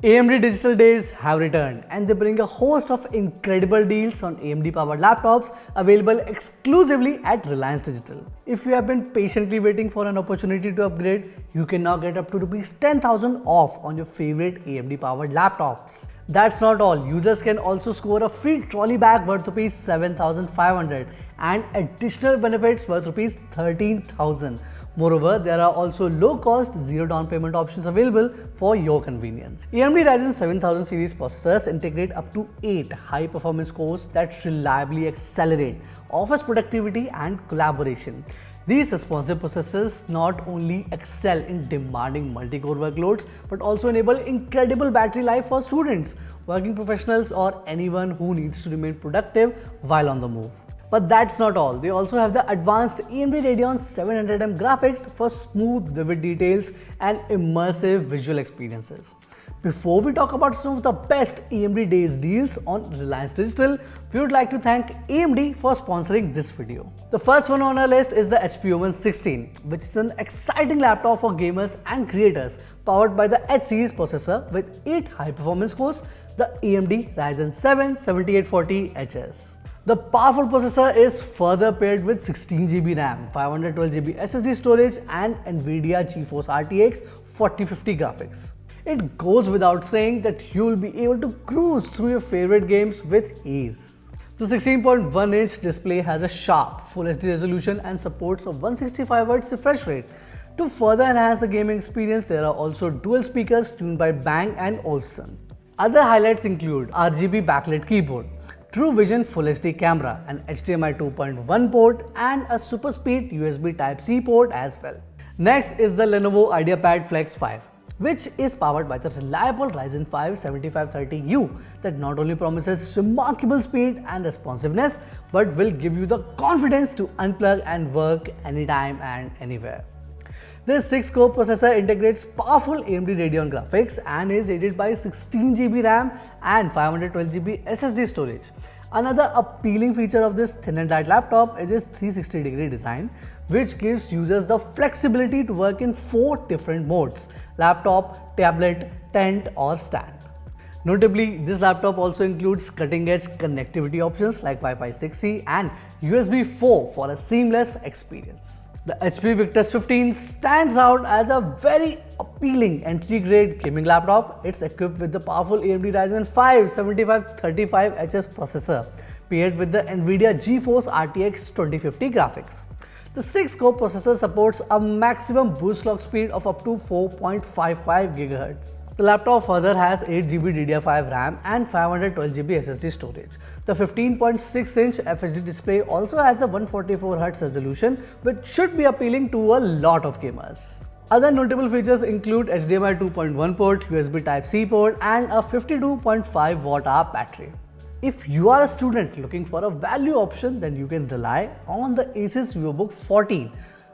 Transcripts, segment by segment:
AMD Digital Days have returned and they bring a host of incredible deals on AMD-powered laptops available exclusively at Reliance Digital. If you have been patiently waiting for an opportunity to upgrade, you can now get up to Rs 10,000 off on your favorite AMD-powered laptops. That's not all. Users can also score a free trolley bag worth Rs 7,500 and additional benefits worth Rs 13,000. Moreover, there are also low-cost, zero-down payment options available for your convenience. AMD Ryzen 7000 series processors integrate up to 8 high-performance cores that reliably accelerate office productivity and collaboration. These responsive processors not only excel in demanding multi-core workloads but also enable incredible battery life for students, working professionals, or anyone who needs to remain productive while on the move. But that's not all. They also have the advanced AMD Radeon 700M graphics for smooth, vivid details and immersive visual experiences. Before we talk about some of the best AMD Days deals on Reliance Digital, we would like to thank AMD for sponsoring this video. The first one on our list is the HP Omen 16, which is an exciting laptop for gamers and creators powered by the H series processor with 8 high-performance cores, the AMD Ryzen 7 7840HS. The powerful processor is further paired with 16GB RAM, 512GB SSD storage and NVIDIA GeForce RTX 4050 graphics. It goes without saying that you will be able to cruise through your favorite games with ease. The 16.1-inch display has a sharp Full HD resolution and supports a 165Hz refresh rate. To further enhance the gaming experience, there are also dual speakers tuned by Bang & Olufsen. Other highlights include RGB backlit keyboard, True Vision Full HD camera, an HDMI 2.1 port and a super speed USB Type-C port as well. Next is the Lenovo IdeaPad Flex 5, which is powered by the reliable Ryzen 5 7530U that not only promises remarkable speed and responsiveness but will give you the confidence to unplug and work anytime and anywhere. This 6-core processor integrates powerful AMD Radeon graphics and is aided by 16GB RAM and 512GB SSD storage. Another appealing feature of this thin and light laptop is its 360-degree design, which gives users the flexibility to work in 4 different modes: laptop, tablet, tent or stand. Notably, this laptop also includes cutting-edge connectivity options like Wi-Fi 6E and USB 4 for a seamless experience. The HP Victus 15 stands out as a very appealing entry-grade gaming laptop. It's equipped with the powerful AMD Ryzen 5 7535HS processor paired with the NVIDIA GeForce RTX 2050 graphics. The 6-core processor supports a maximum boost clock speed of up to 4.55 GHz. The laptop further has 8GB DDR5 RAM and 512GB SSD storage. The 15.6-inch FHD display also has a 144Hz resolution, which should be appealing to a lot of gamers. Other notable features include HDMI 2.1 port, USB Type-C port and a 52.5 watt-hour battery. If you are a student looking for a value option, then you can rely on the Asus VBook 14,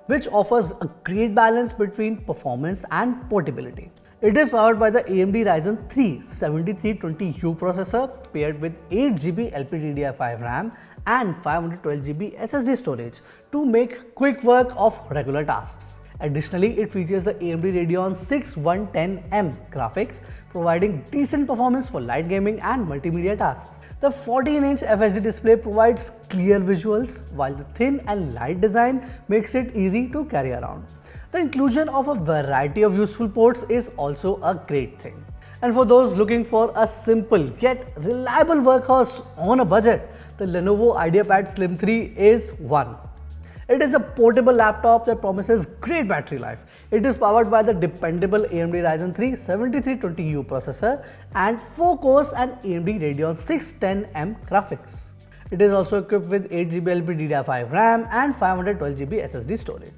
which offers a great balance between performance and portability. It is powered by the AMD Ryzen 3 7320U processor paired with 8GB LPDDR5 RAM and 512GB SSD storage to make quick work of regular tasks. Additionally, it features the AMD Radeon 6110M graphics, providing decent performance for light gaming and multimedia tasks. The 14-inch FHD display provides clear visuals, while the thin and light design makes it easy to carry around. The inclusion of a variety of useful ports is also a great thing. And for those looking for a simple yet reliable workhorse on a budget, the Lenovo IdeaPad Slim 3 is one. It is a portable laptop that promises great battery life. It is powered by the dependable AMD Ryzen 3 7320U processor and 4 cores and AMD Radeon 610M graphics. It is also equipped with 8GB LPDDR5 RAM and 512GB SSD storage.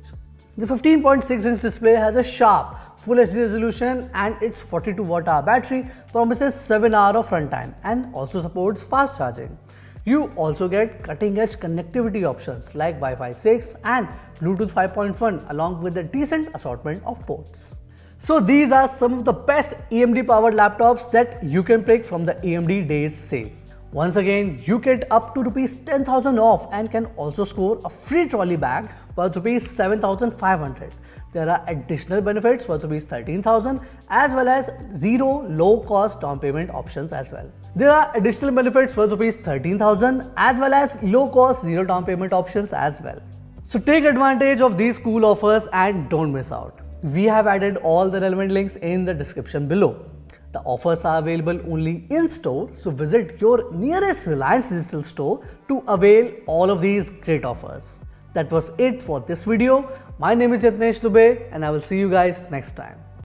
The 15.6-inch display has a sharp Full HD resolution and its 42 watt-hour battery promises 7 hours of runtime and also supports fast charging. You also get cutting-edge connectivity options like Wi-Fi 6 and Bluetooth 5.1 along with a decent assortment of ports. So these are some of the best AMD-powered laptops that you can pick from the AMD Days sale. Once again, you get up to Rs 10,000 off and can also score a free trolley bag worth Rs 7,500. There are additional benefits worth rupees 13,000 as well as zero low cost down payment options as well. There are additional benefits worth rupees 13,000 as well as low cost zero down payment options as well. So take advantage of these cool offers and don't miss out. We have added all the relevant links in the description below. The offers are available only in store, so visit your nearest Reliance Digital store to avail all of these great offers. That was it for this video. My name is Yatnesh Dubey and I will see you guys next time.